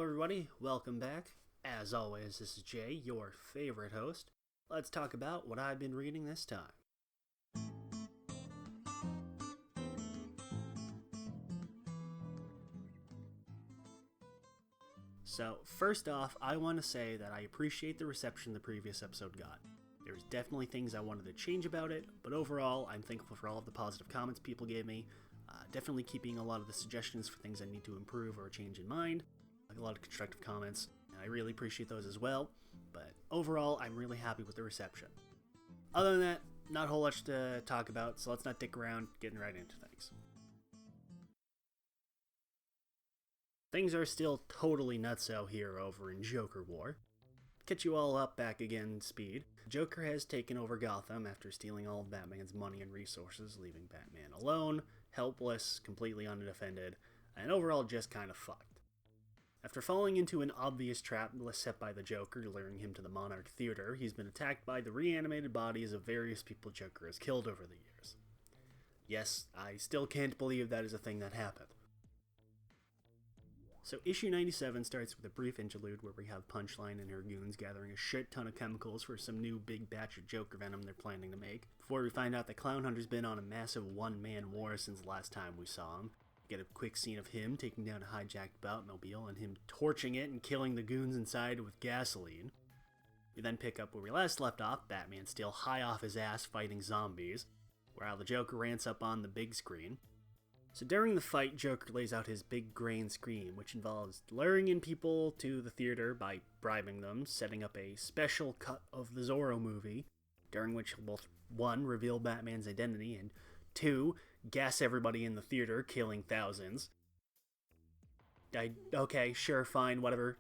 Hello everybody, welcome back. As always, this is Jay, your favorite host. Let's talk about what I've been reading this time. So, first off, I want to say that I appreciate the reception the previous episode got. There's definitely things I wanted to change about it, but overall, I'm thankful for all of the positive comments people gave me. Definitely keeping a lot of the suggestions for things I need to improve or change in mind. Like a lot of constructive comments, and I really appreciate those as well, but overall, I'm really happy with the reception. Other than that, not a whole lot to talk about, so let's not dick around, getting right into things. Things are still totally nutso here over in Joker War. Catch you all up back again in speed. Joker has taken over Gotham after stealing all of Batman's money and resources, leaving Batman alone, helpless, completely undefended, and overall just kind of fucked. After falling into an obvious trap set by the Joker, luring him to the Monarch Theater, he's been attacked by the reanimated bodies of various people Joker has killed over the years. Yes, I still can't believe that is a thing that happened. So issue 97 starts with a brief interlude where we have Punchline and her goons gathering a shit ton of chemicals for some new big batch of Joker venom they're planning to make, before we find out that Clown Hunter's been on a massive one-man war since the last time we saw him. Get a quick scene of him taking down a hijacked Batmobile and him torching it and killing the goons inside with gasoline. We then pick up where we last left off, Batman still high off his ass fighting zombies, while the Joker rants up on the big screen. So during the fight, Joker lays out his big grand scheme, which involves luring in people to the theater by bribing them, setting up a special cut of the Zorro movie, during which he'll both, 1, reveal Batman's identity, and 2, gas everybody in the theater, killing thousands. Okay, sure, fine, whatever.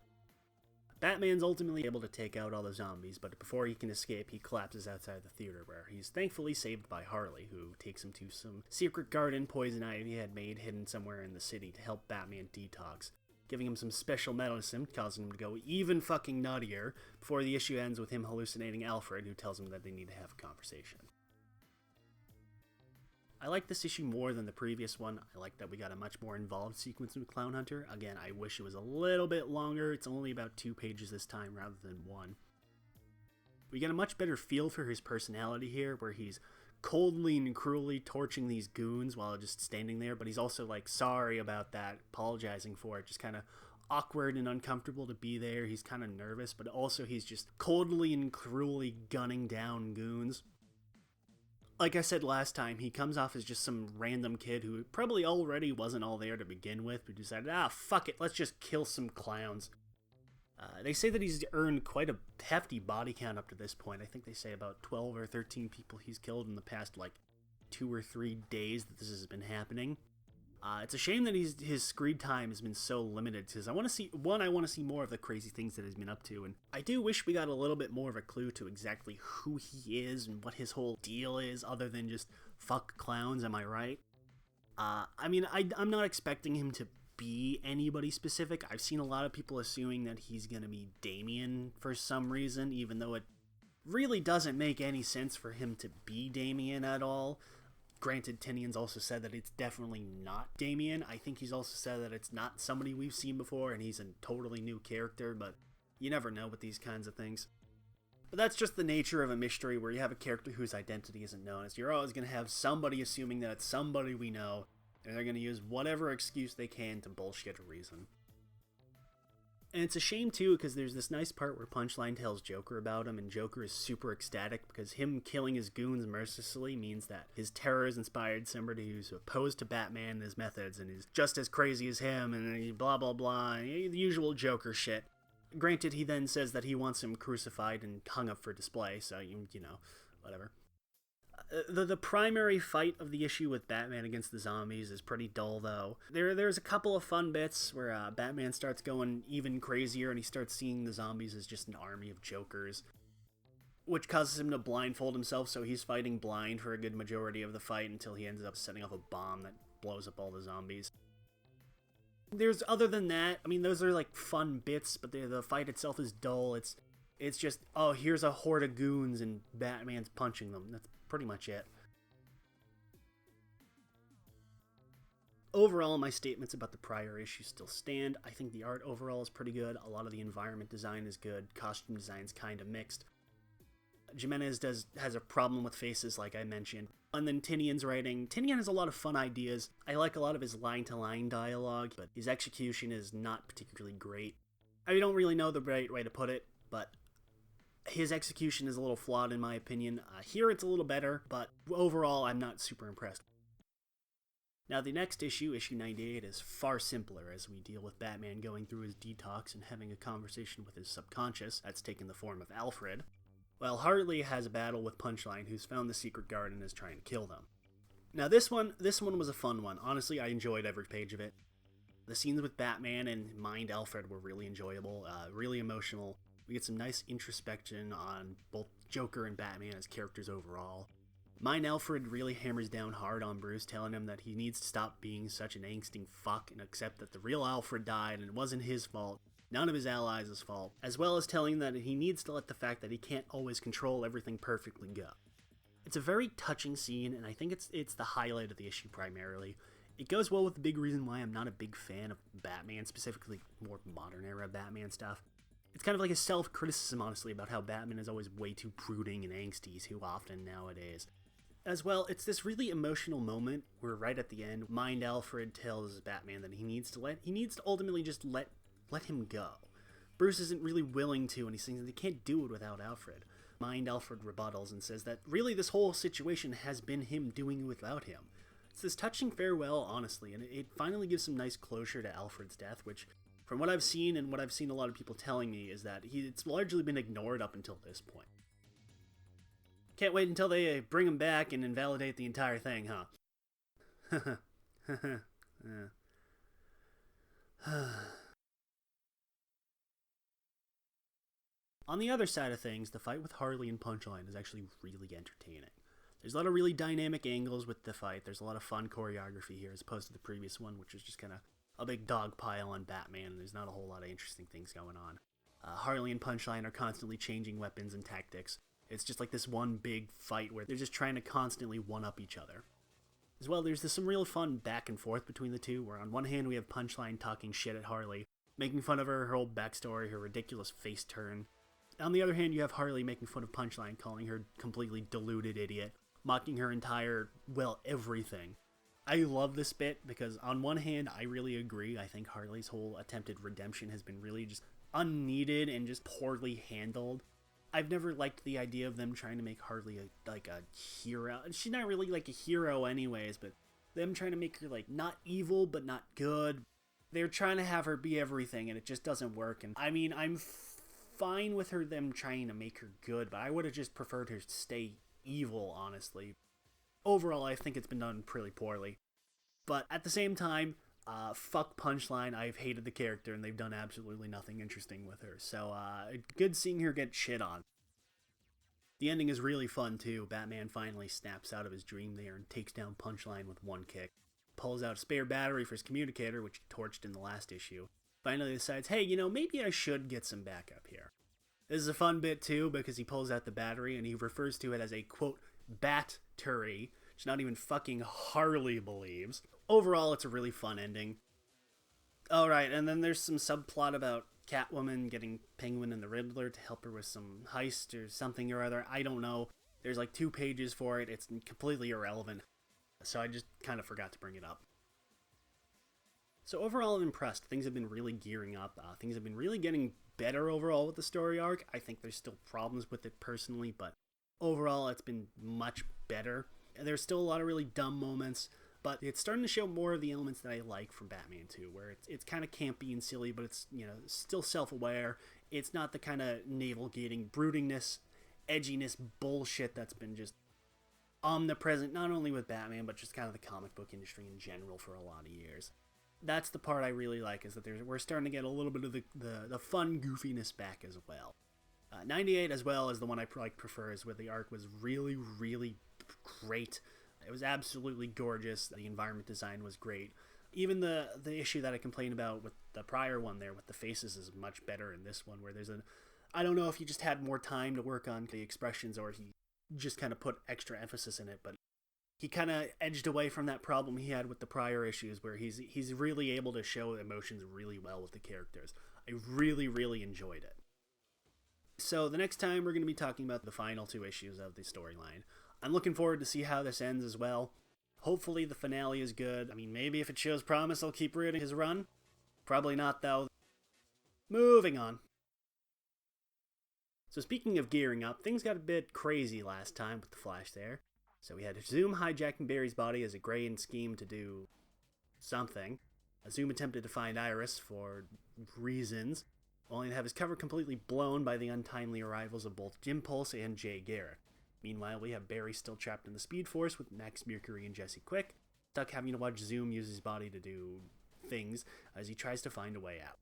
Batman's ultimately able to take out all the zombies, but before he can escape, he collapses outside the theater, where he's thankfully saved by Harley, who takes him to some secret garden Poison Ivy had made hidden somewhere in the city to help Batman detox, giving him some special medicine, causing him to go even fucking nuttier, before the issue ends with him hallucinating Alfred, who tells him that they need to have a conversation. I like this issue more than the previous one. I like that we got a much more involved sequence with Clown Hunter. Again, I wish it was a little bit longer. It's only about 2 pages this time rather than 1. We get a much better feel for his personality here, where he's coldly and cruelly torching these goons while just standing there, but he's also like sorry about that, apologizing for it, just kind of awkward and uncomfortable to be there. He's kind of nervous, but also he's just coldly and cruelly gunning down goons. Like I said last time, he comes off as just some random kid who probably already wasn't all there to begin with, but decided, fuck it, let's just kill some clowns. They say that he's earned quite a hefty body count up to this point. I think they say about 12 or 13 people he's killed in the past, 2 or 3 days that this has been happening. It's a shame that his screen time has been so limited, because I want to see more of the crazy things that he's been up to, and I do wish we got a little bit more of a clue to exactly who he is and what his whole deal is, other than just fuck clowns, am I right? I'm not expecting him to be anybody specific. I've seen a lot of people assuming that he's gonna be Damian for some reason, even though it really doesn't make any sense for him to be Damian at all. Granted, Tinian's also said that it's definitely not Damian. I think he's also said that it's not somebody we've seen before and he's a totally new character, but you never know with these kinds of things. But that's just the nature of a mystery where you have a character whose identity isn't known. Is you're always going to have somebody assuming that it's somebody we know, and they're going to use whatever excuse they can to bullshit a reason. And it's a shame, too, because there's this nice part where Punchline tells Joker about him, and Joker is super ecstatic because him killing his goons mercilessly means that his terror has inspired somebody who's opposed to Batman and his methods and is just as crazy as him and blah blah blah, the usual Joker shit. Granted, he then says that he wants him crucified and hung up for display, so, whatever. The primary fight of the issue with Batman against the zombies is pretty dull, though. There's a couple of fun bits where Batman starts going even crazier and he starts seeing the zombies as just an army of Jokers, which causes him to blindfold himself, so he's fighting blind for a good majority of the fight until he ends up setting off a bomb that blows up all the zombies. Other than that, those are fun bits, but the fight itself is dull. It's just, here's a horde of goons and Batman's punching them. That's pretty much it. Overall, my statements about the prior issue still stand. I think the art overall is pretty good. A lot of the environment design is good. Costume design's kind of mixed. Jimenez has a problem with faces, like I mentioned. And then Tinian's writing. Tinian has a lot of fun ideas. I like a lot of his line-to-line dialogue, but his execution is not particularly great. I don't really know the right way to put it, but his execution is a little flawed in my opinion. Here it's a little better, but overall I'm not super impressed. Now the next issue, issue 98, is far simpler as we deal with Batman going through his detox and having a conversation with his subconscious that's taken the form of Alfred, while Harley has a battle with Punchline, who's found the secret garden and is trying to kill them. Now this one was a fun one. Honestly, I enjoyed every page of it. The scenes with Batman and Mind Alfred were really enjoyable, really emotional. We get some nice introspection on both Joker and Batman as characters overall. Mind Alfred really hammers down hard on Bruce, telling him that he needs to stop being such an angsty fuck and accept that the real Alfred died and it wasn't his fault, none of his allies' fault, as well as telling him that he needs to let the fact that he can't always control everything perfectly go. It's a very touching scene, and I think it's the highlight of the issue primarily. It goes well with the big reason why I'm not a big fan of Batman, specifically more modern era Batman stuff. It's kind of like a self-criticism, honestly, about how Batman is always way too brooding and angsty too often nowadays. As well, it's this really emotional moment where right at the end, Mind Alfred tells Batman that he needs to ultimately just let him go. Bruce isn't really willing to, and he's saying that he can't do it without Alfred. Mind Alfred rebuttals and says that really this whole situation has been him doing it without him. It's this touching farewell, honestly, and it finally gives some nice closure to Alfred's death, which, from what I've seen and what I've seen a lot of people telling me, is that it's largely been ignored up until this point. Can't wait until they bring him back and invalidate the entire thing, huh? On the other side of things, the fight with Harley and Punchline is actually really entertaining. There's a lot of really dynamic angles with the fight. There's a lot of fun choreography here as opposed to the previous one, which was just kind of a big dog pile on Batman, and there's not a whole lot of interesting things going on. Harley and Punchline are constantly changing weapons and tactics. It's just like this one big fight where they're just trying to constantly one-up each other. As well, there's some real fun back and forth between the two, where on one hand we have Punchline talking shit at Harley, making fun of her whole backstory, her ridiculous face turn. On the other hand, you have Harley making fun of Punchline, calling her completely deluded idiot, mocking her entire, everything. I love this bit because on one hand, I really agree. I think Harley's whole attempted redemption has been really just unneeded and just poorly handled. I've never liked the idea of them trying to make Harley a hero. She's not really like a hero anyways, but them trying to make her not evil but not good. They're trying to have her be everything and it just doesn't work. And I mean, I'm fine with them trying to make her good, but I would have just preferred her to stay evil, honestly. Overall, I think it's been done pretty poorly. But at the same time, fuck Punchline. I've hated the character and they've done absolutely nothing interesting with her. So, good seeing her get shit on. The ending is really fun too. Batman finally snaps out of his dream there and takes down Punchline with one kick. Pulls out a spare battery for his communicator, which he torched in the last issue. Finally decides, hey, maybe I should get some backup here. This is a fun bit too because he pulls out the battery and he refers to it as a, quote, bat-tery, which not even fucking Harley believes. Overall, it's a really fun ending. Alright, and then there's some subplot about Catwoman getting Penguin and the Riddler to help her with some heist or something or other. I don't know. There's 2 pages for it. It's completely irrelevant. So I just kind of forgot to bring it up. So overall, I'm impressed. Things have been really gearing up. Things have been really getting better overall with the story arc. I think there's still problems with it personally, but overall, it's been much better. There's still a lot of really dumb moments, but it's starting to show more of the elements that I like from Batman 2, where it's kind of campy and silly, but it's, still self-aware. It's not the kind of navel-gating broodingness, edginess bullshit that's been just omnipresent, not only with Batman, but just kind of the comic book industry in general for a lot of years. That's the part I really like, is that we're starting to get a little bit of the fun goofiness back as well. 98 as well is the one I prefer, is where the arc was really, really great. It was absolutely gorgeous. The environment design was great. Even the issue that I complained about with the prior one there with the faces is much better in this one, where I don't know if he just had more time to work on the expressions or he just kind of put extra emphasis in it, but he kind of edged away from that problem he had with the prior issues, where he's really able to show emotions really well with the characters. I really, really enjoyed it. So the next time we're going to be talking about the final 2 issues of the storyline. I'm looking forward to see how this ends as well. Hopefully the finale is good. I mean, maybe if it shows promise, I'll keep reading his run. Probably not, though. Moving on. So speaking of gearing up, things got a bit crazy last time with the Flash there. So we had Zoom hijacking Barry's body as a grand scheme to do something. Zoom attempted to find Iris for reasons, only to have his cover completely blown by the untimely arrivals of both Jim Pulse and Jay Garrett. Meanwhile, we have Barry still trapped in the Speed Force with Max Mercury and Jesse Quick, stuck having to watch Zoom use his body to do things as he tries to find a way out.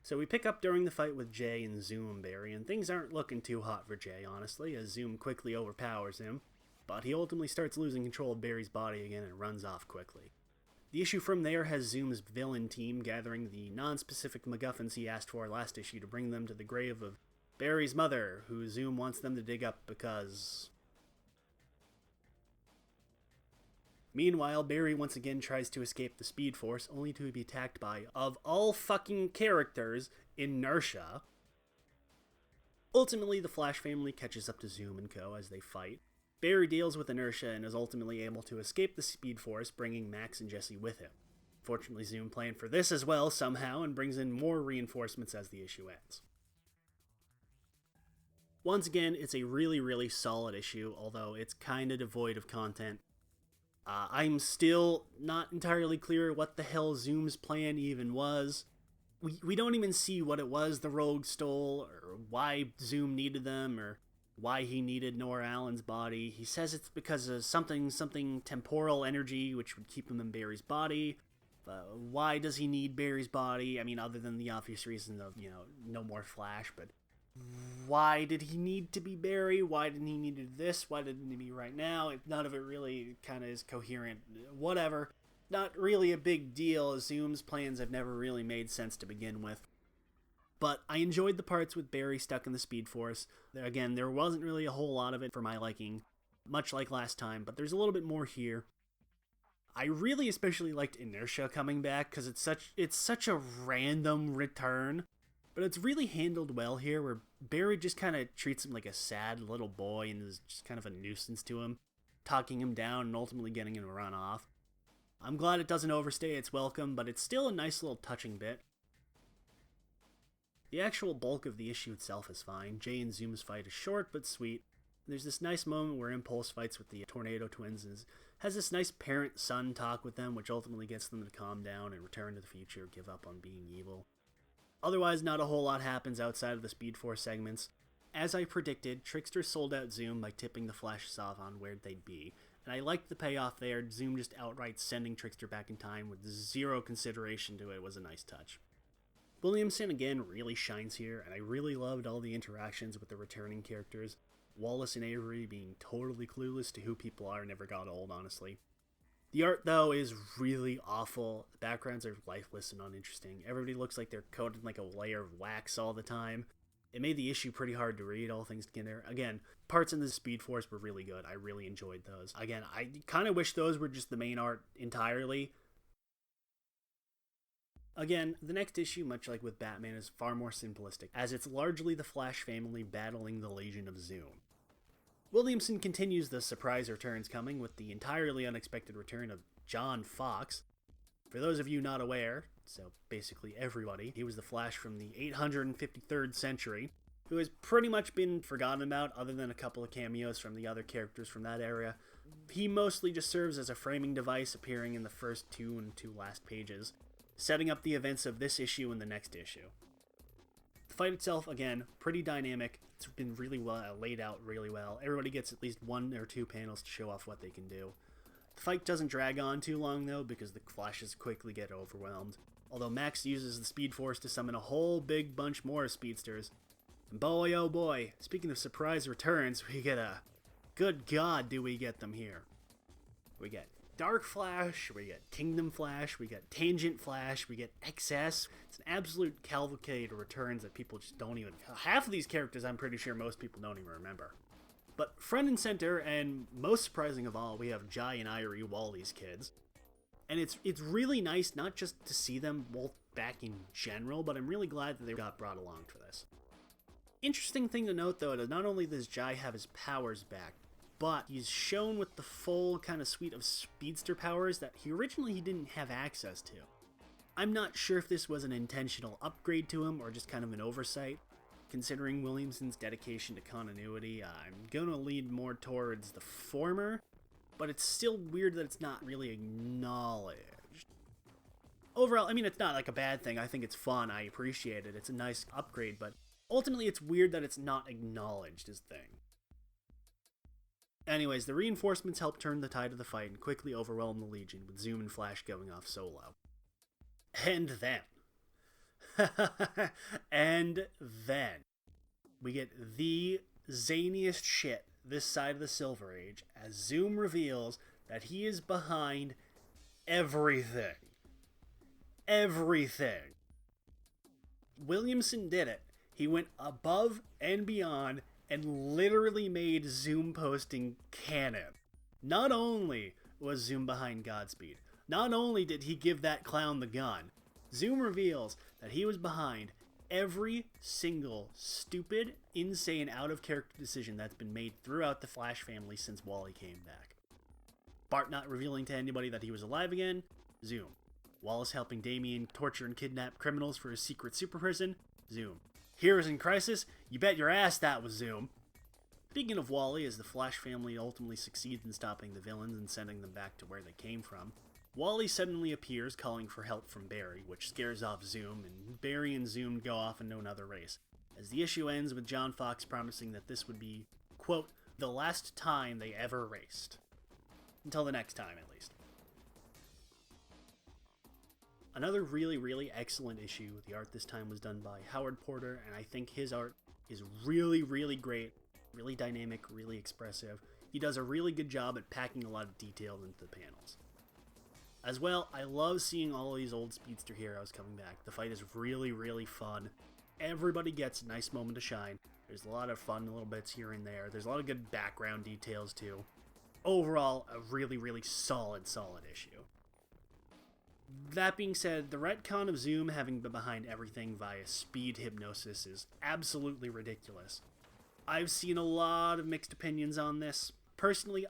So we pick up during the fight with Jay and Zoom and Barry, and things aren't looking too hot for Jay, honestly, as Zoom quickly overpowers him, but he ultimately starts losing control of Barry's body again and runs off quickly. The issue from there has Zoom's villain team gathering the non-specific MacGuffins he asked for last issue to bring them to the grave of Barry's mother, who Zoom wants them to dig up because... Meanwhile, Barry once again tries to escape the Speed Force, only to be attacked by, of all fucking characters, Inertia. Ultimately, the Flash family catches up to Zoom and co. as they fight. Barry deals with Inertia and is ultimately able to escape the Speed Force, bringing Max and Jesse with him. Fortunately, Zoom planned for this as well somehow and brings in more reinforcements as the issue ends. Once again, it's a really, really solid issue, although it's kinda devoid of content. I'm still not entirely clear what the hell Zoom's plan even was. We don't even see what it was the Rogue stole, or why Zoom needed them, or why he needed Nora Allen's body. He says it's because of something temporal energy, which would keep him in Barry's body. Why does he need Barry's body? I mean, other than the obvious reason of, no more Flash, but why did he need to be Barry? Why didn't he need this? Why didn't he be right now? None of it really kind of is coherent. Whatever. Not really a big deal. Zoom's plans have never really made sense to begin with. But I enjoyed the parts with Barry stuck in the Speed Force. Again, there wasn't really a whole lot of it for my liking, much like last time, but there's a little bit more here. I really especially liked Inertia coming back, because it's such a random return. But it's really handled well here, where Barry just kind of treats him like a sad little boy and is just kind of a nuisance to him, talking him down and ultimately getting him to run off. I'm glad it doesn't overstay its welcome, but it's still a nice little touching bit. The actual bulk of the issue itself is fine. Jay and Zoom's fight is short but sweet. There's this nice moment where Impulse fights with the Tornado Twins and has this nice parent-son talk with them, which ultimately gets them to calm down and return to the future, give up on being evil. Otherwise, not a whole lot happens outside of the Speed Force segments. As I predicted, Trickster sold out Zoom by tipping the Flashes off on where they'd be, and I liked the payoff there. Zoom just outright sending Trickster back in time with zero consideration to it was a nice touch. Williamson again really shines here, and I really loved all the interactions with the returning characters. Wallace and Avery being totally clueless to who people are never got old, honestly. The art, though, is really awful. The backgrounds are lifeless and uninteresting. Everybody looks like they're coated in like a layer of wax all the time. It made the issue pretty hard to read, all things together. Again, parts in the Speed Force were really good. I really enjoyed those. Again, I kind of wish those were just the main art entirely. Again, the next issue, much like with Batman, is far more simplistic, as it's largely the Flash family battling the Legion of Zoom. Williamson continues the surprise returns coming with the entirely unexpected return of John Fox. For those of you not aware, so basically everybody, he was the Flash from the 853rd century, who has pretty much been forgotten about other than a couple of cameos from the other characters from that era. He mostly just serves as a framing device, appearing in the first 2 and 2 last pages, setting up the events of this issue and the next issue. The fight itself, again, pretty dynamic. It's been really well laid out really well. Everybody gets at least 1 or 2 panels to show off what they can do. The fight doesn't drag on too long, though, because the Flashes quickly get overwhelmed. Although Max uses the Speed Force to summon a whole big bunch more speedsters. And boy, oh boy, speaking of surprise returns, we get a... Good God, do we get them here. We get Dark Flash, we get Kingdom Flash, we get Tangent Flash, we get XS. It's an absolute cavalcade of returns that people just don't even... Half of these characters I'm pretty sure most people don't even remember. But front and center, and most surprising of all, we have Jai and Irie, Wally's kids. And it's really nice not just to see them both back in general, but I'm really glad that they got brought along for this. Interesting thing to note, though, is not only does Jai have his powers back, but he's shown with the full kind of suite of speedster powers that he originally didn't have access to. I'm not sure if this was an intentional upgrade to him or just kind of an oversight. Considering Williamson's dedication to continuity, I'm going to lean more towards the former, but it's still weird that it's not really acknowledged. Overall, I mean, it's not like a bad thing. I think it's fun. I appreciate it. It's a nice upgrade, but ultimately it's weird that it's not acknowledged as a thing. Anyways, the reinforcements help turn the tide of the fight and quickly overwhelm the Legion, with Zoom and Flash going off solo. And then, we get the zaniest shit this side of the Silver Age as Zoom reveals that he is behind everything. Everything. Williamson did it. He went above and beyond and literally made Zoom posting canon. Not only was Zoom behind Godspeed, not only did he give that clown the gun, Zoom reveals that he was behind every single stupid, insane, out-of-character decision that's been made throughout the Flash family since Wally came back. Bart not revealing to anybody that he was alive again, Zoom. Wallace helping Damian torture and kidnap criminals for his secret super prison, Zoom. Heroes in Crisis, you bet your ass that was Zoom. Speaking of Wally, as the Flash family ultimately succeeds in stopping the villains and sending them back to where they came from, Wally suddenly appears calling for help from Barry, which scares off Zoom, and Barry and Zoom go off into another race, as the issue ends with John Fox promising that this would be, quote, the last time they ever raced. Until the next time, at least. Another really, really excellent issue. The art this time was done by Howard Porter, and I think his art is really, really great, really dynamic, really expressive. He does a really good job at packing a lot of detail into the panels. As well, I love seeing all these old speedster heroes coming back. The fight is really, really fun. Everybody gets a nice moment to shine. There's a lot of fun little bits here and there. There's a lot of good background details too. Overall, a really, really solid issue. That being said, the retcon of Zoom having been behind everything via speed hypnosis is absolutely ridiculous. I've seen a lot of mixed opinions on this. Personally,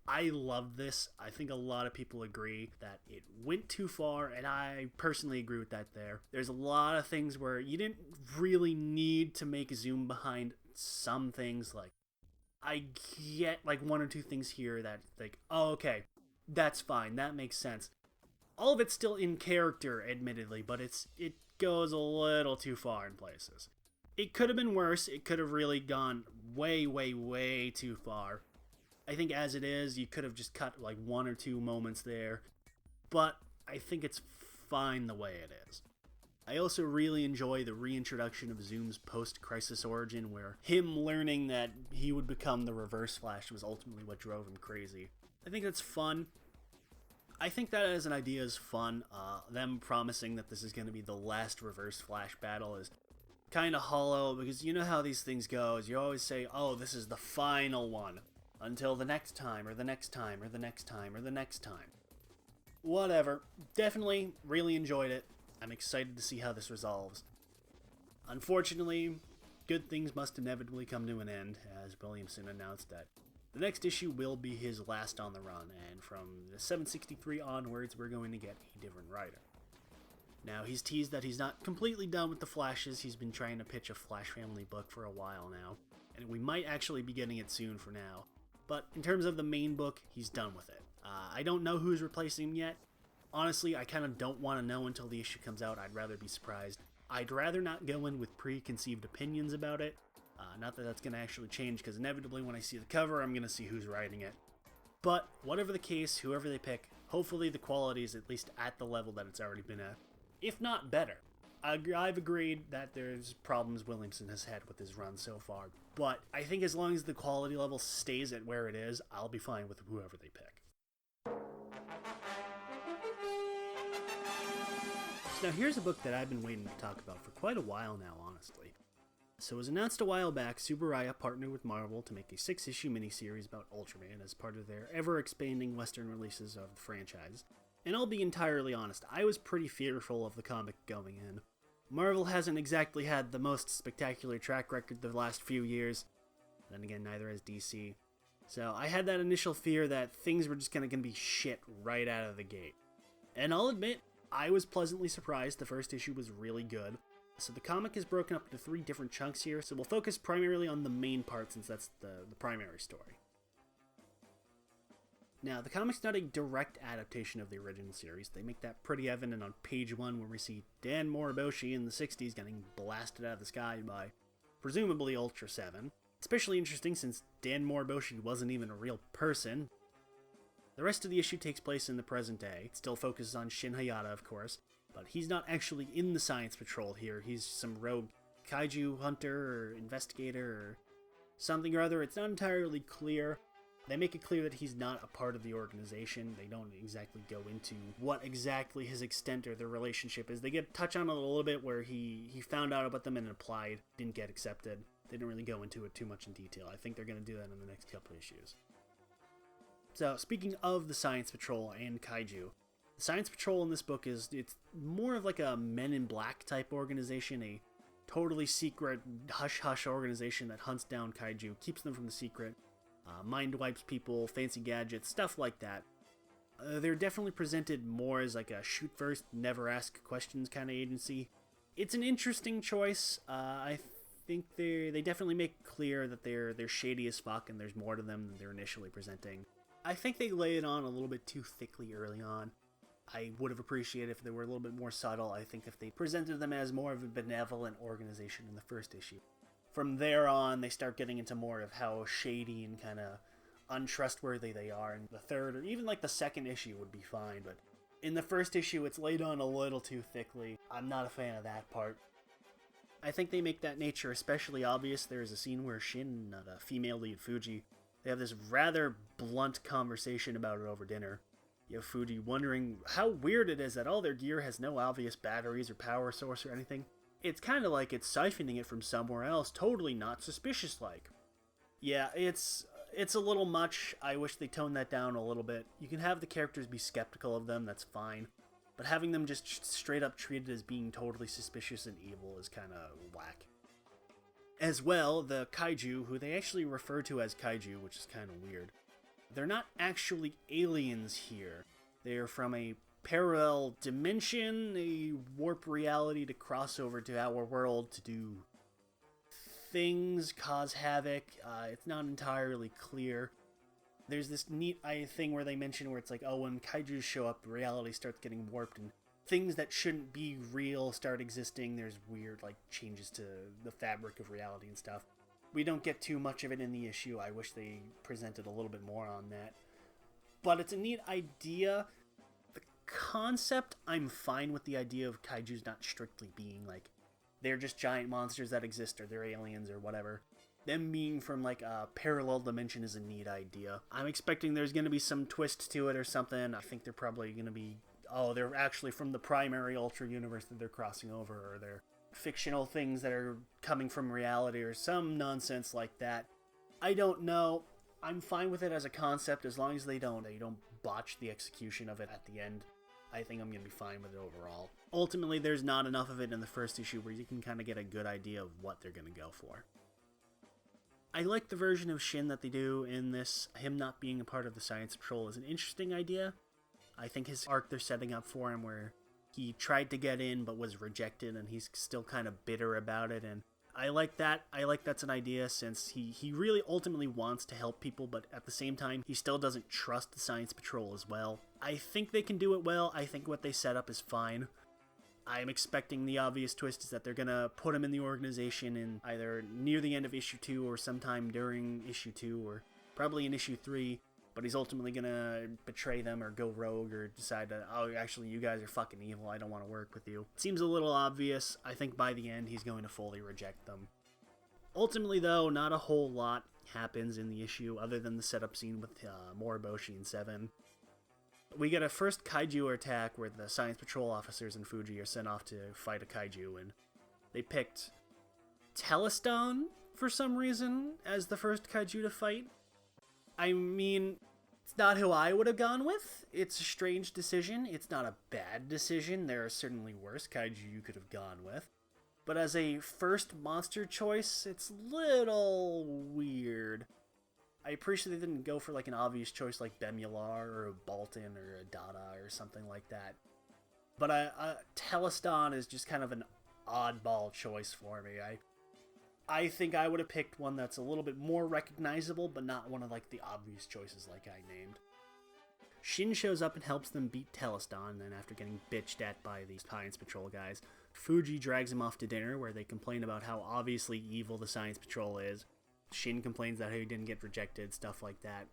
I love this. I think a lot of people agree that it went too far, and I personally agree with that there. There's a lot of things where you didn't really need to make Zoom behind some things. Like, I get like one or two things here that like, oh, okay, that's fine, that makes sense. All of it's still in character, admittedly, but it goes a little too far in places. It could have been worse. It could have really gone way, way, way too far. I think as it is, you could have just cut like one or two moments there, but I think it's fine the way it is. I also really enjoy the reintroduction of Zoom's post-crisis origin, where him learning that he would become the Reverse Flash was ultimately what drove him crazy. I think that's fun. I think that as an idea is fun. Them promising that this is going to be the last Reverse Flash battle is kind of hollow, because you know how these things go, is you always say, oh, this is the final one, until the next time, or the next time, or the next time, or the next time. Whatever. Definitely really enjoyed it. I'm excited to see how this resolves. Unfortunately, good things must inevitably come to an end, as Williamson announced that the next issue will be his last on the run, and from the 763 onwards, we're going to get a different writer. Now, he's teased that he's not completely done with the Flashes. He's been trying to pitch a Flash family book for a while now, and we might actually be getting it soon for now. But in terms of the main book, he's done with it. I don't know who's replacing him yet. Honestly, I kind of don't want to know until the issue comes out. I'd rather be surprised. I'd rather not go in with preconceived opinions about it. Not that that's going to actually change, because inevitably when I see the cover, I'm going to see who's writing it. But whatever the case, whoever they pick, hopefully the quality is at least at the level that it's already been at, if not better. I've agreed that there's problems Williamson has had with his run so far, but I think as long as the quality level stays at where it is, I'll be fine with whoever they pick. So now here's a book that I've been waiting to talk about for quite a while now, honestly. So it was announced a while back, Tsuburaya partnered with Marvel to make a 6-issue miniseries about Ultraman as part of their ever-expanding Western releases of the franchise. And I'll be entirely honest, I was pretty fearful of the comic going in. Marvel hasn't exactly had the most spectacular track record the last few years. Then again, neither has DC. So I had that initial fear that things were just gonna be shit right out of the gate. And I'll admit, I was pleasantly surprised. The first issue was really good. So the comic is broken up into 3 different chunks here, so we'll focus primarily on the main part since that's the primary story. Now, the comic's not a direct adaptation of the original series. They make that pretty evident on page 1 where we see Dan Moriboshi in the 60s getting blasted out of the sky by, presumably, Ultra 7. Especially interesting since Dan Moriboshi wasn't even a real person. The rest of the issue takes place in the present day. It still focuses on Shin Hayata, of course, but he's not actually in the Science Patrol here. He's some rogue kaiju hunter or investigator or something or other. It's not entirely clear. They make it clear that he's not a part of the organization. They don't exactly go into what exactly his extent or their relationship is. They get touch on it a little bit where he found out about them and applied, didn't get accepted. They didn't really go into it too much in detail. I think they're going to do that in the next couple issues. So, speaking of the Science Patrol and kaiju, the Science Patrol in this book it's more of like a Men in Black type organization, a totally secret hush-hush organization that hunts down kaiju, keeps them from the secret, mind wipes people, fancy gadgets, stuff like that. They're definitely presented more as like a shoot first, never ask questions kind of agency. It's an interesting choice. I think they definitely make clear that they're shady as fuck and there's more to them than they're initially presenting. I think they lay it on a little bit too thickly early on. I would have appreciated if they were a little bit more subtle. I think if they presented them as more of a benevolent organization in the first issue. From there on, they start getting into more of how shady and kind of untrustworthy they are. In the third, or even like the second issue would be fine, but in the first issue, it's laid on a little too thickly. I'm not a fan of that part. I think they make that nature especially obvious. There is a scene where Shin and the female lead, Fuji, they have this rather blunt conversation about it over dinner. You have Fuji wondering how weird it is that all their gear has no obvious batteries or power source or anything. It's kind of like it's siphoning it from somewhere else, totally not suspicious-like. Yeah, it's a little much. I wish they toned that down a little bit. You can have the characters be skeptical of them, that's fine. But having them just straight up treated as being totally suspicious and evil is kind of whack. As well, the kaiju, who they actually refer to as kaiju, which is kind of weird, they're not actually aliens here. They're from a parallel dimension, a warp reality to cross over to our world to do things, cause havoc. It's not entirely clear. There's this neat thing where they mention where it's like, oh, when kaiju show up, reality starts getting warped and things that shouldn't be real start existing. There's weird, like, changes to the fabric of reality and stuff. We don't get too much of it in the issue. I wish they presented a little bit more on that. But it's a neat idea. The concept, I'm fine with the idea of kaijus not strictly being, like, they're just giant monsters that exist or they're aliens or whatever. Them being from, like, a parallel dimension is a neat idea. I'm expecting there's going to be some twist to it or something. I think they're probably going to be, oh, they're actually from the primary Ultra universe that they're crossing over, or they're fictional things that are coming from reality or some nonsense like that. I don't know. I'm fine with it as a concept as long as they don't botch the execution of it at the end. I think I'm going to be fine with it overall. Ultimately, there's not enough of it in the first issue where you can kind of get a good idea of what they're going to go for. I like the version of Shin that they do in this. Him not being a part of the Science Patrol is an interesting idea. I think his arc they're setting up for him where he tried to get in but was rejected and he's still kind of bitter about it, and I like that. I like that's an idea since he really ultimately wants to help people, but at the same time he still doesn't trust the Science Patrol as well. I think they can do it well. I think what they set up is fine. I'm expecting the obvious twist is that they're gonna put him in the organization in either near the end of issue 2 or sometime during issue 2 or probably in issue 3. But he's ultimately gonna betray them or go rogue or decide that, oh, actually, you guys are fucking evil, I don't want to work with you. Seems a little obvious. I think by the end, he's going to fully reject them. Ultimately, though, not a whole lot happens in the issue other than the setup scene with Moriboshi and Seven. We get a first kaiju attack where the Science Patrol officers and Fuji are sent off to fight a kaiju, and they picked Teleston for some reason as the first kaiju to fight. I mean, it's not who I would have gone with. It's a strange decision. It's not a bad decision. There are certainly worse kaiju you could have gone with. But as a first monster choice, it's a little weird. I appreciate they didn't go for like an obvious choice like Bemular or a Bolton or a Dada or something like that. But Teleston is just kind of an oddball choice for me. I think I would have picked one that's a little bit more recognizable, but not one of like the obvious choices like I named. Shin shows up and helps them beat Teleston, and then after getting bitched at by these Science Patrol guys, Fuji drags him off to dinner where they complain about how obviously evil the Science Patrol is. Shin complains that he didn't get rejected, stuff like that.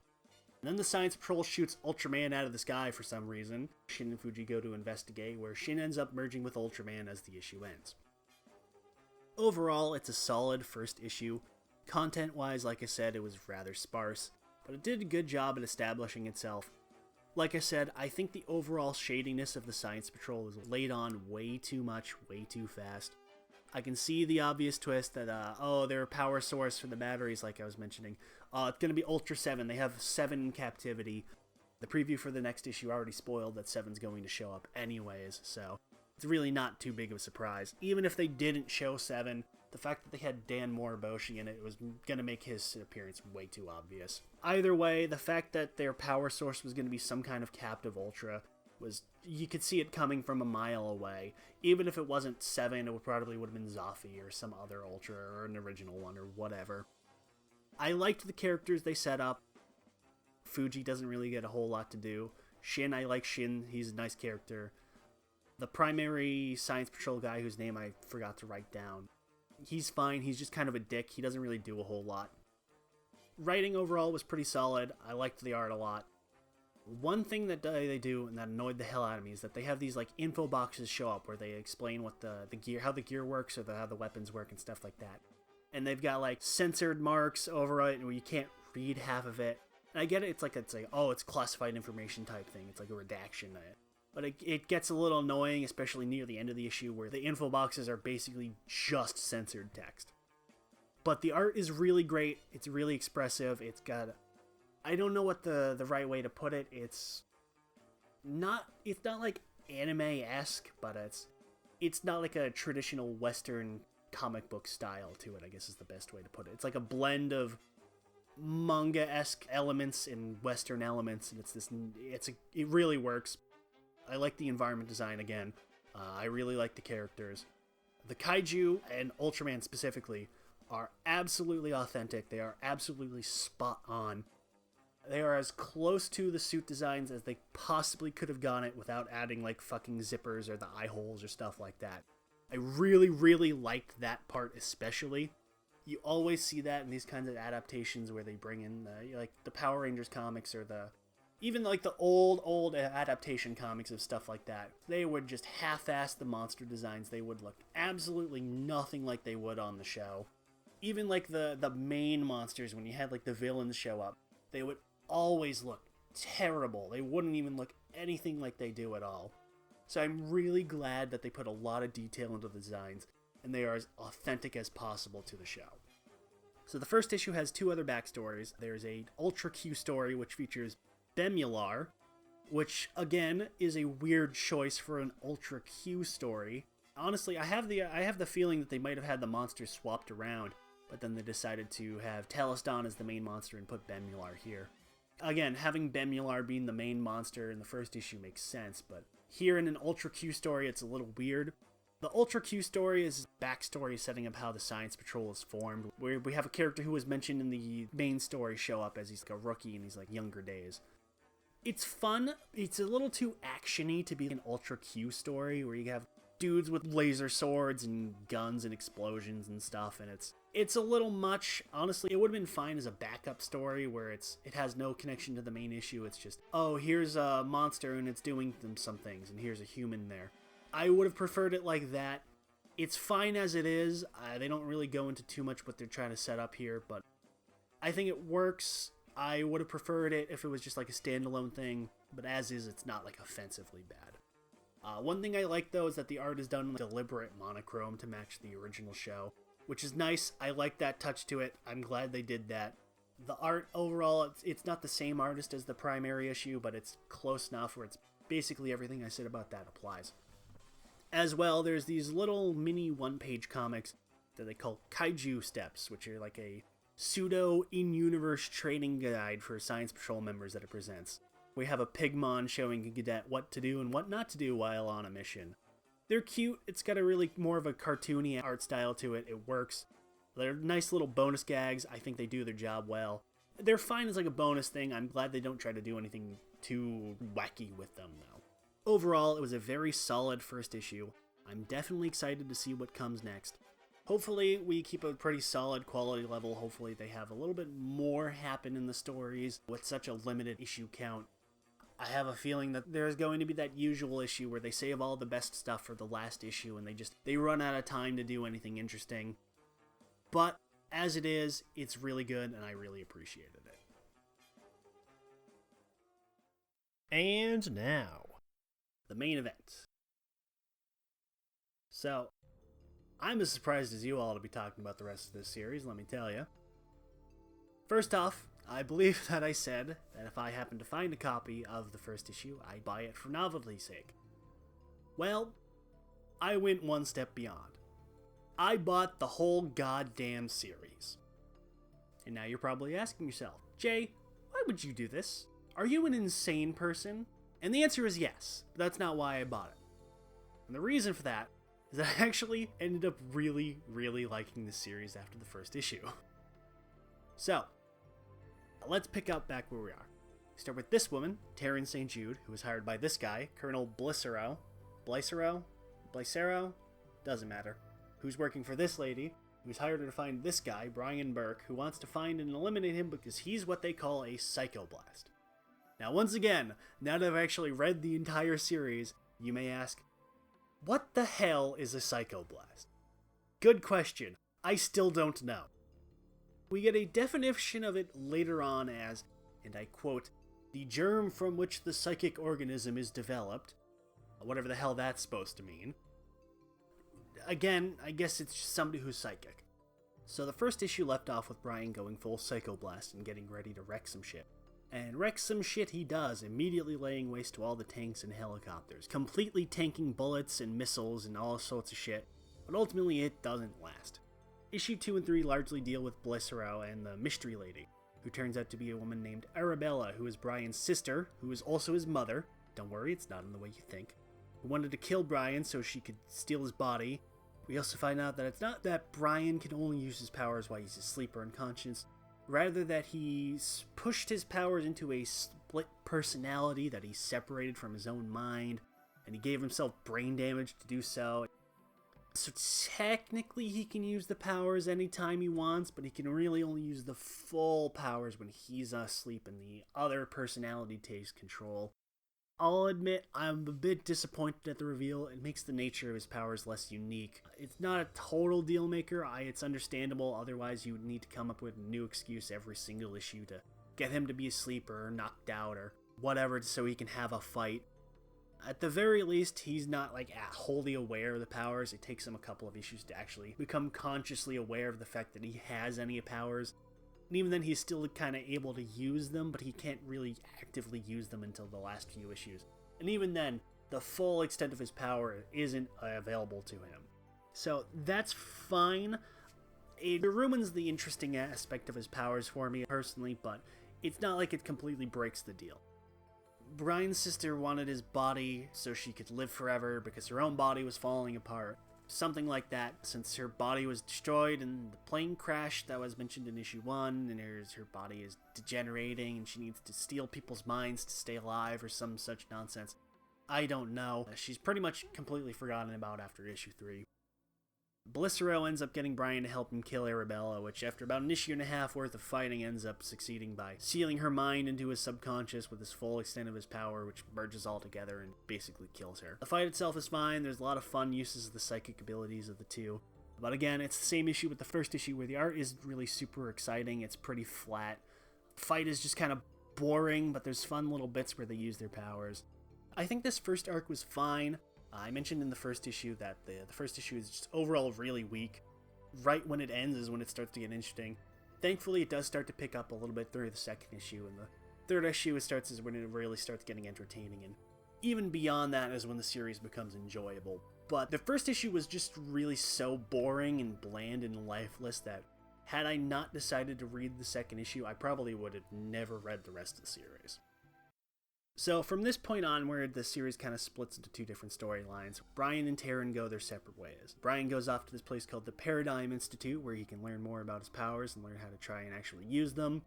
And then the Science Patrol shoots Ultraman out of the sky for some reason. Shin and Fuji go to investigate, where Shin ends up merging with Ultraman as the issue ends. Overall, it's a solid first issue. Content-wise, like I said, it was rather sparse, but it did a good job at establishing itself. Like I said, I think the overall shadiness of the Science Patrol is laid on way too much, way too fast. I can see the obvious twist that, their power source for the batteries, like I was mentioning. It's going to be Ultra 7. They have 7 in captivity. The preview for the next issue already spoiled that 7's going to show up anyways, so it's really not too big of a surprise. Even if they didn't show 7, the fact that they had Dan Moriboshi in it was going to make his appearance way too obvious. Either way, the fact that their power source was going to be some kind of captive Ultra was, you could see it coming from a mile away. Even if it wasn't 7, it probably would have been Zafi or some other Ultra or an original one or whatever. I liked the characters they set up. Fuji doesn't really get a whole lot to do. Shin, I like Shin. He's a nice character. The primary Science Patrol guy, whose name I forgot to write down, he's fine. He's just kind of a dick. He doesn't really do a whole lot. Writing overall was pretty solid. I liked the art a lot. One thing that they do, and that annoyed the hell out of me, is that they have these like info boxes show up where they explain what the gear, how the gear works, or how the weapons work and stuff like that. And they've got like censored marks over it where you can't read half of it. And I get it, it's like it's classified information type thing. It's like a redaction. But it gets a little annoying, especially near the end of the issue, where the info boxes are basically just censored text. But the art is really great. It's really expressive. It's got, I don't know what the right way to put it. It's not like anime-esque, but it's not like a traditional Western comic book style to it, I guess is the best way to put it. It's like a blend of manga-esque elements and Western elements, and it really works. I like the environment design again. I really like the characters. The kaiju, and Ultraman specifically, are absolutely authentic. They are absolutely spot on. They are as close to the suit designs as they possibly could have gone it without adding like fucking zippers or the eye holes or stuff like that. I really, really liked that part especially. You always see that in these kinds of adaptations where they bring in the Power Rangers comics or even like the old adaptation comics of stuff like that. They would just half-ass the monster designs. They would look absolutely nothing like they would on the show. Even like the main monsters, when you had like the villains show up, they would always look terrible. They wouldn't even look anything like they do at all. So I'm really glad that they put a lot of detail into the designs, and they are as authentic as possible to the show. So the first issue has 2 other backstories. There's a Ultra Q story, which features Bemular, which again is a weird choice for an Ultra Q story. Honestly, I have the feeling that they might have had the monsters swapped around, but then they decided to have Teleston as the main monster and put Bemular here. Again, having Bemular being the main monster in the first issue makes sense, but here in an Ultra Q story, it's a little weird. The Ultra Q story is backstory setting up how the Science Patrol is formed, where we have a character who was mentioned in the main story show up as he's like a rookie in these like younger days. It's fun. It's a little too actiony to be an Ultra Q story where you have dudes with laser swords and guns and explosions and stuff, and it's a little much. Honestly, it would have been fine as a backup story where it has no connection to the main issue. It's just, oh, here's a monster and it's doing some things, and here's a human there. I would have preferred it like that. It's fine as it is. They don't really go into too much what they're trying to set up here, but I think it works. I would have preferred it if it was just like a standalone thing, but as is, it's not like offensively bad. One thing I like though is that the art is done in deliberate monochrome to match the original show. which is nice. I like that touch to it. I'm glad they did that. The art overall, it's not the same artist as the primary issue, but it's close enough where it's basically everything I said about that applies. As well, there's these little mini one-page comics that they call Kaiju Steps, which are like a pseudo in-universe training guide for Science Patrol members that it presents. We have a Pigmon showing a cadet what to do and what not to do while on a mission. They're cute. It's got a really more of a cartoony art style to it. It works. They're nice little bonus gags. I think they do their job well. They're fine as like a bonus thing. I'm glad they don't try to do anything too wacky with them, though. Overall, it was a very solid first issue. I'm definitely excited to see what comes next. Hopefully, we keep a pretty solid quality level. Hopefully, they have a little bit more happen in the stories with such a limited issue count. I have a feeling that there's going to be that usual issue where they save all the best stuff for the last issue and they run out of time to do anything interesting. But as it is, it's really good and I really appreciated it. And now, the main event. So, I'm as surprised as you all to be talking about the rest of this series, let me tell you. First off, I believe that I said that if I happened to find a copy of the first issue, I'd buy it for novelty's sake. Well, I went one step beyond. I bought the whole goddamn series. And now you're probably asking yourself, Jay, why would you do this? Are you an insane person? And the answer is yes, but that's not why I bought it. And the reason for that is that I actually ended up really, really liking the series after the first issue. So, let's pick up back where we are. We start with this woman, Taryn St. Jude, who was hired by this guy, Colonel Blicero, doesn't matter, who's working for this lady, who's hired her to find this guy, Brian Burke, who wants to find and eliminate him because he's what they call a Psychoblast. Now, once again, now that I've actually read the entire series, you may ask, what the hell is a Psychoblast? Good question. I still don't know. We get a definition of it later on as, and I quote, the germ from which the psychic organism is developed, whatever the hell that's supposed to mean. Again, I guess it's just somebody who's psychic. So the first issue left off with Brian going full Psychoblast and getting ready to wreck some shit. And wreck some shit he does, immediately laying waste to all the tanks and helicopters, completely tanking bullets and missiles and all sorts of shit, but ultimately it doesn't last. Issue 2 and 3 largely deal with Blicero and the Mystery Lady, who turns out to be a woman named Arabella, who is Brian's sister, who is also his mother. Don't worry, it's not in the way you think. Who wanted to kill Brian so she could steal his body. We also find out that it's not that Brian can only use his powers while he's asleep or unconscious, rather that he's pushed his powers into a split personality that he separated from his own mind, and he gave himself brain damage to do so. So technically he can use the powers anytime he wants, but he can really only use the full powers when he's asleep and the other personality takes control. I'll admit I'm a bit disappointed at the reveal. It makes the nature of his powers less unique. It's not a total deal maker. It's understandable. Otherwise, you would need to come up with a new excuse every single issue to get him to be asleep or knocked out or whatever so he can have a fight. At the very least, he's not wholly aware of the powers. It takes him a couple of issues to actually become consciously aware of the fact that he has any powers. And even then, he's still kind of able to use them, but he can't really actively use them until the last few issues. And even then, the full extent of his power isn't available to him. So that's fine. It ruins the interesting aspect of his powers for me personally, but it's not like it completely breaks the deal. Brian's sister wanted his body so she could live forever because her own body was falling apart. Something like that, since her body was destroyed in the plane crash that was mentioned in issue 1, and her body is degenerating and she needs to steal people's minds to stay alive or some such nonsense. I don't know. She's pretty much completely forgotten about after issue 3. Blicero ends up getting Brian to help him kill Arabella, which after about an issue and a half worth of fighting ends up succeeding by sealing her mind into his subconscious with his full extent of his power, which merges all together and basically kills her. The fight itself is fine. There's a lot of fun uses of the psychic abilities of the two. But again, it's the same issue with the first issue where the art is really super exciting. It's pretty flat. The fight is just kind of boring, but there's fun little bits where they use their powers. I think this first arc was fine. I mentioned in the first issue that the first issue is just overall really weak. right when it ends is when it starts to get interesting. Thankfully, it does start to pick up a little bit through the second issue, and the third issue is when it really starts getting entertaining, and even beyond that is when the series becomes enjoyable. But the first issue was just really so boring and bland and lifeless that had I not decided to read the second issue, I probably would have never read the rest of the series. So from this point onward, the series kind of splits into two different storylines. Brian and Taryn go their separate ways. Brian goes off to this place called the Paradigm Institute, where he can learn more about his powers and learn how to try and actually use them.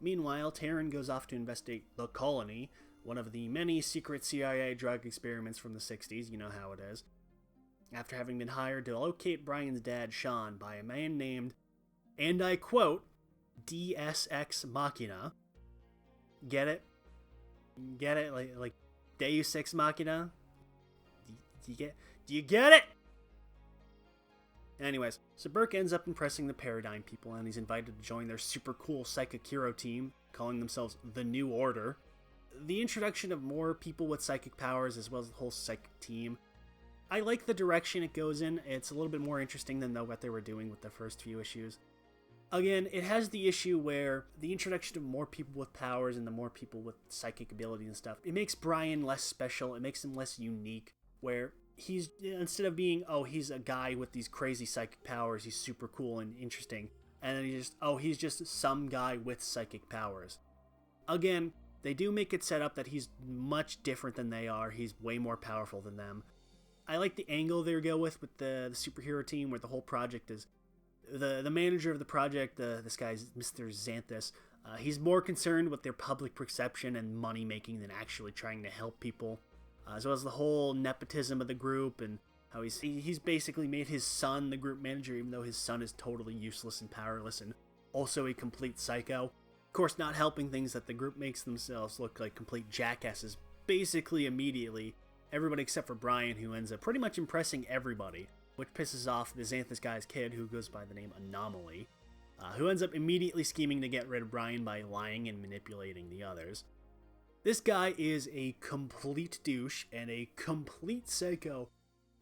Meanwhile, Taryn goes off to investigate the Colony, one of the many secret CIA drug experiments from the 60s, you know how it is. After having been hired to locate Brian's dad, Sean, by a man named, and I quote, DSX Machina. Get it? Get it? Like Deus Ex Machina? Do you get it? Anyways, so Burke ends up impressing the Paradigm people, and he's invited to join their super cool psychic hero team, calling themselves the New Order. The introduction of more people with psychic powers, as well as the whole psychic team, I like the direction it goes in. It's a little bit more interesting than what they were doing with the first few issues. Again, it has the issue where the introduction of more people with powers and the more people with psychic ability and stuff, it makes Brian less special, it makes him less unique, where he's, instead of being, oh, he's a guy with these crazy psychic powers, he's super cool and interesting, and then he's just some guy with psychic powers. Again, they do make it set up that he's much different than they are, he's way more powerful than them. I like the angle they go with the superhero team, where the whole project is, the manager of the project, this guy's Mr. Xanthus, he's more concerned with their public perception and money making than actually trying to help people, as well as the whole nepotism of the group and how he's basically made his son the group manager, even though his son is totally useless and powerless and also a complete psycho. Of course, not helping things that the group makes themselves look like complete jackasses basically immediately. Everybody except for Brian, who ends up pretty much impressing everybody, which pisses off the Xanthus guy's kid, who goes by the name Anomaly, who ends up immediately scheming to get rid of Brian by lying and manipulating the others. This guy is a complete douche and a complete psycho,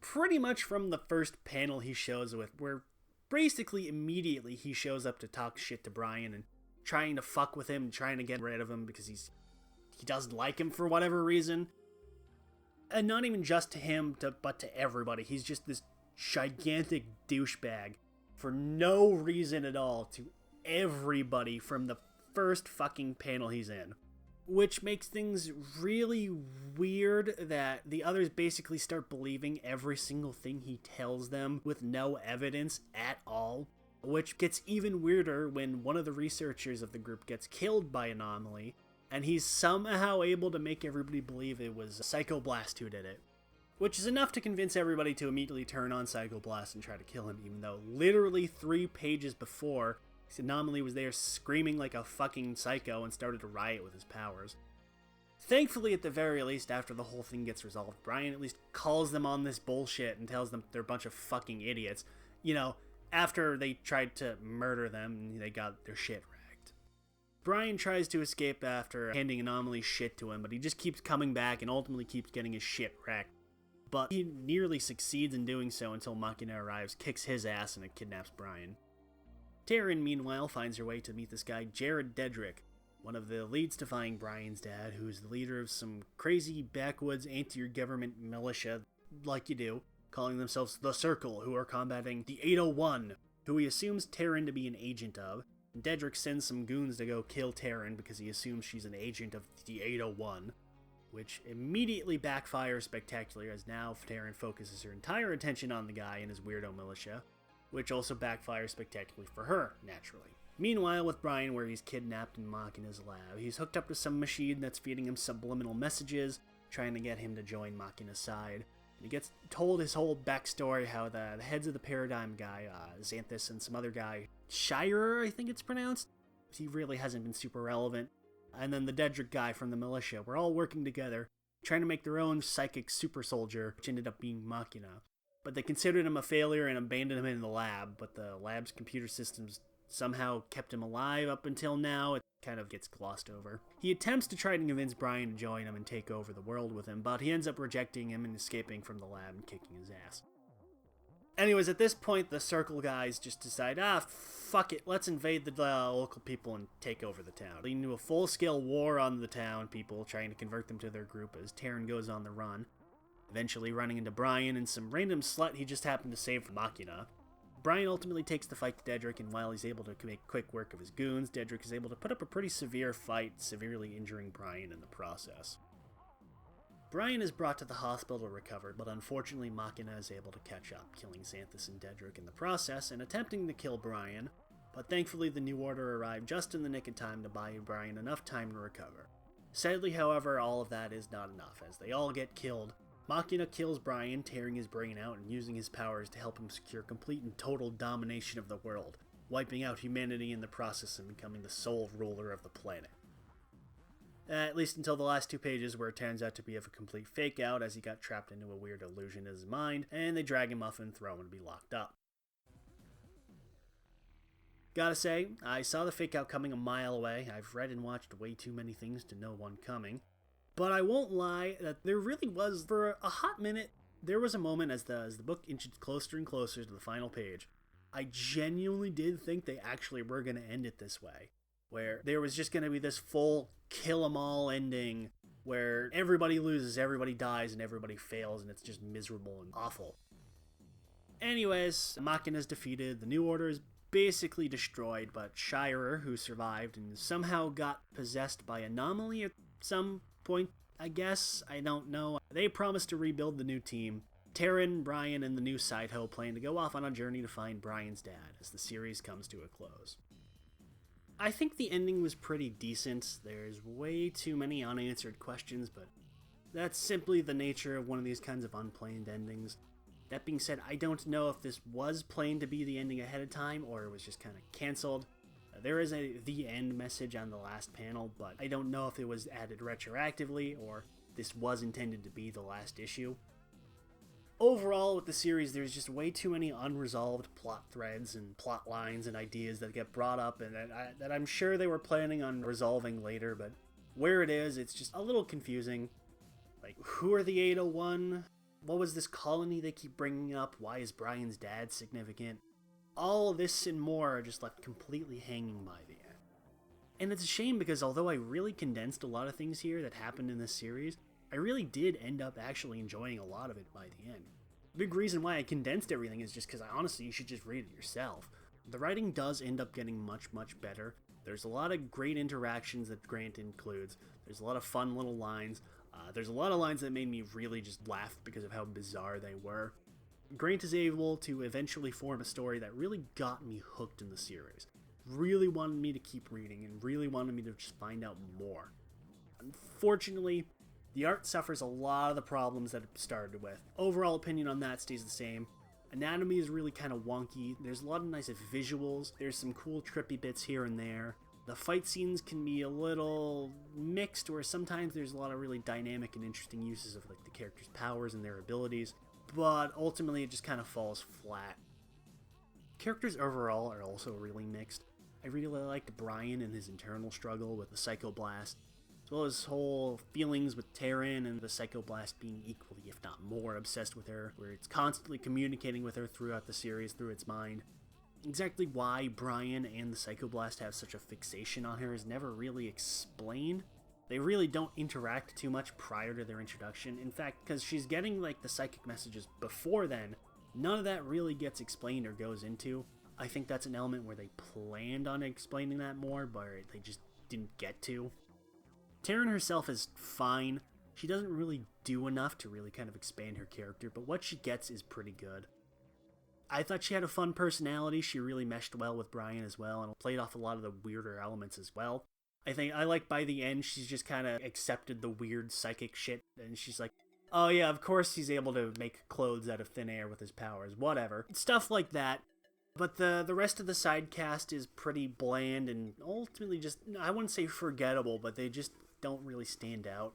pretty much from the first panel he shows with, where basically immediately he shows up to talk shit to Brian and trying to fuck with him and trying to get rid of him because he doesn't like him for whatever reason. And not even just to him, but to everybody. He's just this gigantic douchebag for no reason at all to everybody from the first fucking panel he's in. Which makes things really weird that the others basically start believing every single thing he tells them with no evidence at all. Which gets even weirder when one of the researchers of the group gets killed by Anomaly, and he's somehow able to make everybody believe it was Psychoblast who did it. Which is enough to convince everybody to immediately turn on Psychoblast and try to kill him, even though literally 3 pages before, this Anomaly was there screaming like a fucking psycho and started to riot with his powers. Thankfully, at the very least, after the whole thing gets resolved, Brian at least calls them on this bullshit and tells them they're a bunch of fucking idiots. You know, after they tried to murder them and they got their shit wrecked. Brian tries to escape after handing Anomaly shit to him, but he just keeps coming back and ultimately keeps getting his shit wrecked. But he nearly succeeds in doing so until Machina arrives, kicks his ass, and kidnaps Brian. Taryn, meanwhile, finds her way to meet this guy, Jared Dedrick, one of the leads to find Brian's dad, who's the leader of some crazy backwoods anti-government militia, like you do, calling themselves The Circle, who are combating the 801, who he assumes Taryn to be an agent of. Dedrick sends some goons to go kill Taryn because he assumes she's an agent of the 801. Which immediately backfires spectacularly, as now Taryn focuses her entire attention on the guy and his weirdo militia, which also backfires spectacularly for her, naturally. Meanwhile, with Brian, where he's kidnapped in Machina's lab, he's hooked up to some machine that's feeding him subliminal messages, trying to get him to join Machina's side. And he gets told his whole backstory, how the heads of the Paradigm guy, Xanthus, and some other guy, Shire, I think it's pronounced, he really hasn't been super relevant, and then the Dedrick guy from the militia were all working together, trying to make their own psychic super soldier, which ended up being Machina. But they considered him a failure and abandoned him in the lab, but the lab's computer systems somehow kept him alive up until now. It kind of gets glossed over. He attempts to try to convince Brian to join him and take over the world with him, but he ends up rejecting him and escaping from the lab and kicking his ass. Anyways, at this point, the Circle guys just decide, fuck it, let's invade the local people and take over the town. Leading to a full-scale war on the town people, trying to convert them to their group as Taryn goes on the run. Eventually running into Brian and some random slut he just happened to save from Machina. Brian ultimately takes the fight to Dedrick, and while he's able to make quick work of his goons, Dedrick is able to put up a pretty severe fight, severely injuring Brian in the process. Brian is brought to the hospital to recover, but unfortunately Machina is able to catch up, killing Xanthus and Dedrick in the process and attempting to kill Brian, but thankfully the New Order arrived just in the nick of time to buy Brian enough time to recover. Sadly, however, all of that is not enough, as they all get killed. Machina kills Brian, tearing his brain out and using his powers to help him secure complete and total domination of the world, wiping out humanity in the process and becoming the sole ruler of the planet. At least until the last 2 pages, where it turns out to be of a complete fake out as he got trapped into a weird illusion in his mind, and they drag him off and throw him to be locked up. Gotta say, I saw the fake out coming a mile away. I've read and watched way too many things to know one coming. But I won't lie that there really was, for a hot minute, there was a moment as the book inched closer and closer to the final page. I genuinely did think they actually were going to end it this way, where there was just going to be this full kill-em-all ending where everybody loses, everybody dies, and everybody fails, and it's just miserable and awful. Anyways, Machina is defeated, the New Order is basically destroyed, but Shirer, who survived and somehow got possessed by Anomaly at some point, I guess, I don't know. They promised to rebuild the new team. Taryn, Brian, and the new Side-Ho plan to go off on a journey to find Brian's dad as the series comes to a close. I think the ending was pretty decent. There's way too many unanswered questions, but that's simply the nature of one of these kinds of unplanned endings. That being said, I don't know if this was planned to be the ending ahead of time or it was just kind of cancelled. There is a "the end" message on the last panel, but I don't know if it was added retroactively or this was intended to be the last issue. Overall, with the series, there's just way too many unresolved plot threads and plot lines and ideas that get brought up and that I'm sure they were planning on resolving later, but where it is, it's just a little confusing. Like, who are the 801? What was this colony they keep bringing up? Why is Brian's dad significant? All this and more are just left completely hanging by the end. And it's a shame because although I really condensed a lot of things here that happened in this series, I really did end up actually enjoying a lot of it by the end. The big reason why I condensed everything is just because honestly you should just read it yourself. The writing does end up getting much, much better. There's a lot of great interactions that Grant includes. There's a lot of fun little lines. There's a lot of lines that made me really just laugh because of how bizarre they were. Grant is able to eventually form a story that really got me hooked in the series. Really wanted me to keep reading and really wanted me to just find out more. Unfortunately, the art suffers a lot of the problems that it started with. Overall opinion on that stays the same. Anatomy is really kind of wonky. There's a lot of nice visuals. There's some cool trippy bits here and there. The fight scenes can be a little mixed, where sometimes there's a lot of really dynamic and interesting uses of like the characters' powers and their abilities, but ultimately it just kind of falls flat. Characters overall are also really mixed. I really liked Brian and his internal struggle with the Psychoblast, as well as his whole feelings with Taryn and the Psychoblast being equally, if not more, obsessed with her, where it's constantly communicating with her throughout the series through its mind. Exactly why Brian and the Psychoblast have such a fixation on her is never really explained. They really don't interact too much prior to their introduction. In fact, because she's getting like the psychic messages before then, none of that really gets explained or goes into. I think that's an element where they planned on explaining that more, but they just didn't get to. Taryn herself is fine. She doesn't really do enough to really kind of expand her character, but what she gets is pretty good. I thought she had a fun personality. She really meshed well with Brian as well and played off a lot of the weirder elements as well. I like by the end she's just kind of accepted the weird psychic shit and she's like, oh yeah, of course he's able to make clothes out of thin air with his powers, whatever. Stuff like that. But the rest of the side cast is pretty bland and ultimately just, I wouldn't say forgettable, but they just don't really stand out.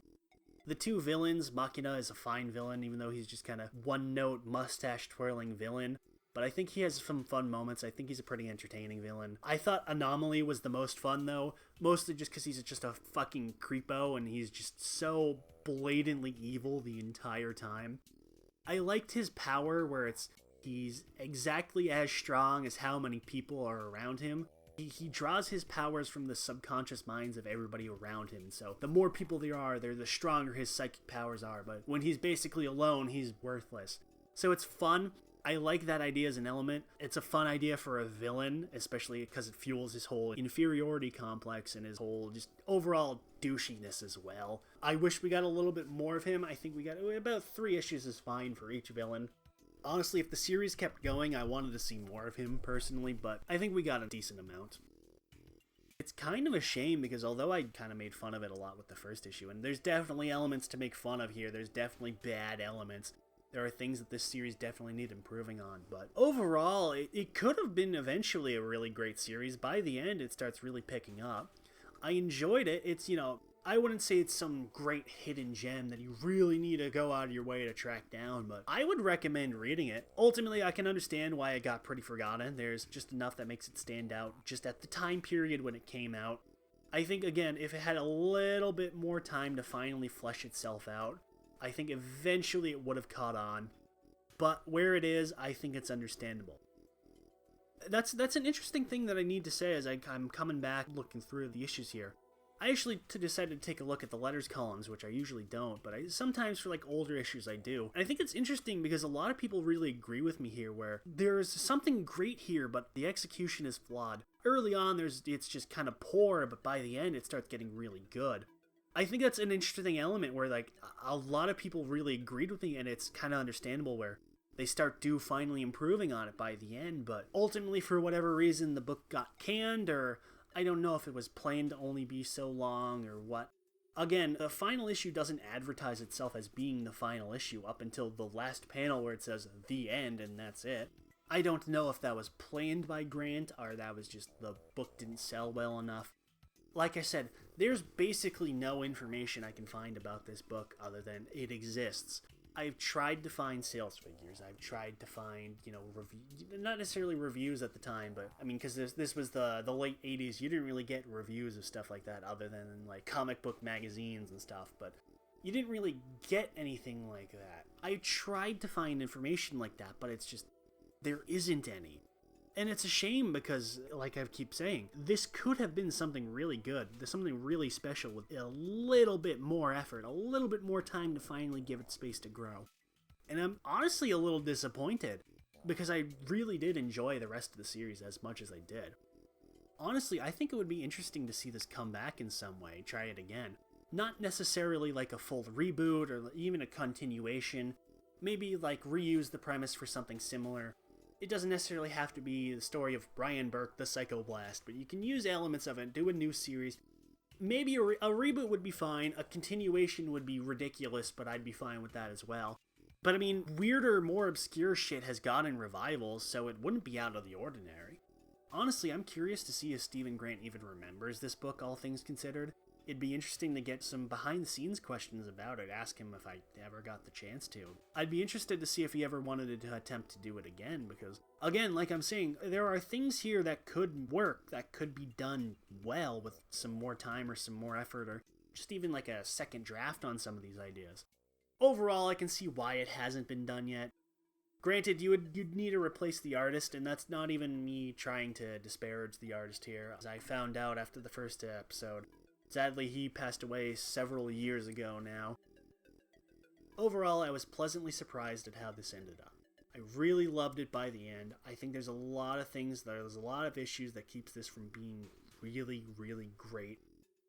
The two villains, Machina is a fine villain, even though he's just kind of one-note, mustache-twirling villain. But I think he has some fun moments. I think he's a pretty entertaining villain. I thought Anomaly was the most fun, though. Mostly just because he's just a fucking creepo and he's just so blatantly evil the entire time. I liked his power where it's He's exactly as strong as how many people are around him. He draws his powers from the subconscious minds of everybody around him. So the more people there are, the stronger his psychic powers are. But when he's basically alone, he's worthless. So it's fun. I like that idea as an element. It's a fun idea for a villain, especially because it fuels his whole inferiority complex and his whole just overall douchiness as well. I wish we got a little bit more of him. I think we got about 3 issues is fine for each villain. Honestly, if the series kept going, I wanted to see more of him personally, but I think we got a decent amount. It's kind of a shame because although I kind of made fun of it a lot with the first issue, and there's definitely elements to make fun of here, there's definitely bad elements. There are things that this series definitely need improving on, but overall, it could have been eventually a really great series. By the end, it starts really picking up. I enjoyed it. It's, I wouldn't say it's some great hidden gem that you really need to go out of your way to track down, but I would recommend reading it. Ultimately, I can understand why it got pretty forgotten. There's just enough that makes it stand out just at the time period when it came out. I think, again, if it had a little bit more time to finally flesh itself out, I think eventually it would have caught on. But where it is, I think it's understandable. That's an interesting thing that I need to say as I'm coming back looking through the issues here. I actually decided to take a look at the letters columns, which I usually don't, but sometimes for like older issues I do. And I think it's interesting because a lot of people really agree with me here where there's something great here, but the execution is flawed. Early on, it's just kind of poor, but by the end, it starts getting really good. I think that's an interesting element where like a lot of people really agreed with me, and it's kind of understandable where they start finally improving on it by the end, but ultimately for whatever reason the book got canned, or I don't know if it was planned to only be so long or what. Again, the final issue doesn't advertise itself as being the final issue up until the last panel where it says the end and that's it. I don't know if that was planned by Grant or that was just the book didn't sell well enough. Like I said, there's basically no information I can find about this book other than it exists. I've tried to find sales figures. I've tried to find, not necessarily reviews at the time, but I mean, because this was the late 80s, you didn't really get reviews of stuff like that other than like comic book magazines and stuff, but you didn't really get anything like that. I tried to find information like that, but it's just, there isn't any. And it's a shame because, like I keep saying, this could have been something really good. There's something really special with a little bit more effort, a little bit more time to finally give it space to grow. And I'm honestly a little disappointed because I really did enjoy the rest of the series as much as I did. Honestly, I think it would be interesting to see this come back in some way, try it again. Not necessarily like a full reboot or even a continuation. Maybe like reuse the premise for something similar. It doesn't necessarily have to be the story of Brian Burke, the Psychoblast, but you can use elements of it, do a new series. Maybe a reboot would be fine, a continuation would be ridiculous, but I'd be fine with that as well. But I mean, weirder, more obscure shit has gotten revivals, so it wouldn't be out of the ordinary. Honestly, I'm curious to see if Stephen Grant even remembers this book, all things considered. It'd be interesting to get some behind-the-scenes questions about it, ask him if I ever got the chance to. I'd be interested to see if he ever wanted to attempt to do it again, because, again, like I'm saying, there are things here that could work, that could be done well with some more time or some more effort, or just even like a second draft on some of these ideas. Overall, I can see why it hasn't been done yet. Granted, you'd need to replace the artist, and that's not even me trying to disparage the artist here, as I found out after the first episode. Sadly, he passed away several years ago now. Overall, I was pleasantly surprised at how this ended up. I really loved it by the end. I think there's a lot of issues that keeps this from being really, really great.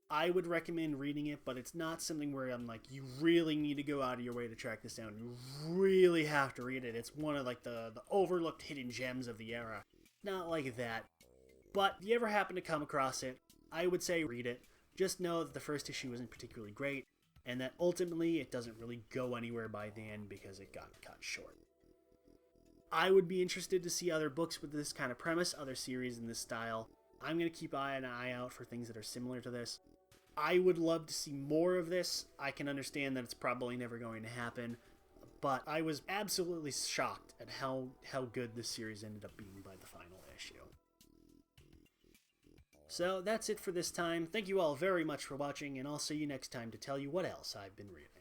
I would recommend reading it, but it's not something where I'm like, you really need to go out of your way to track this down. You really have to read it. It's one of like the overlooked hidden gems of the era. Not like that. But if you ever happen to come across it, I would say read it. Just know that the first issue isn't particularly great, and that ultimately it doesn't really go anywhere by the end because it got cut short. I would be interested to see other books with this kind of premise, other series in this style. I'm going to keep an eye out for things that are similar to this. I would love to see more of this. I can understand that it's probably never going to happen, but I was absolutely shocked at how good this series ended up being by the final issue. So that's it for this time. Thank you all very much for watching, and I'll see you next time to tell you what else I've been reading.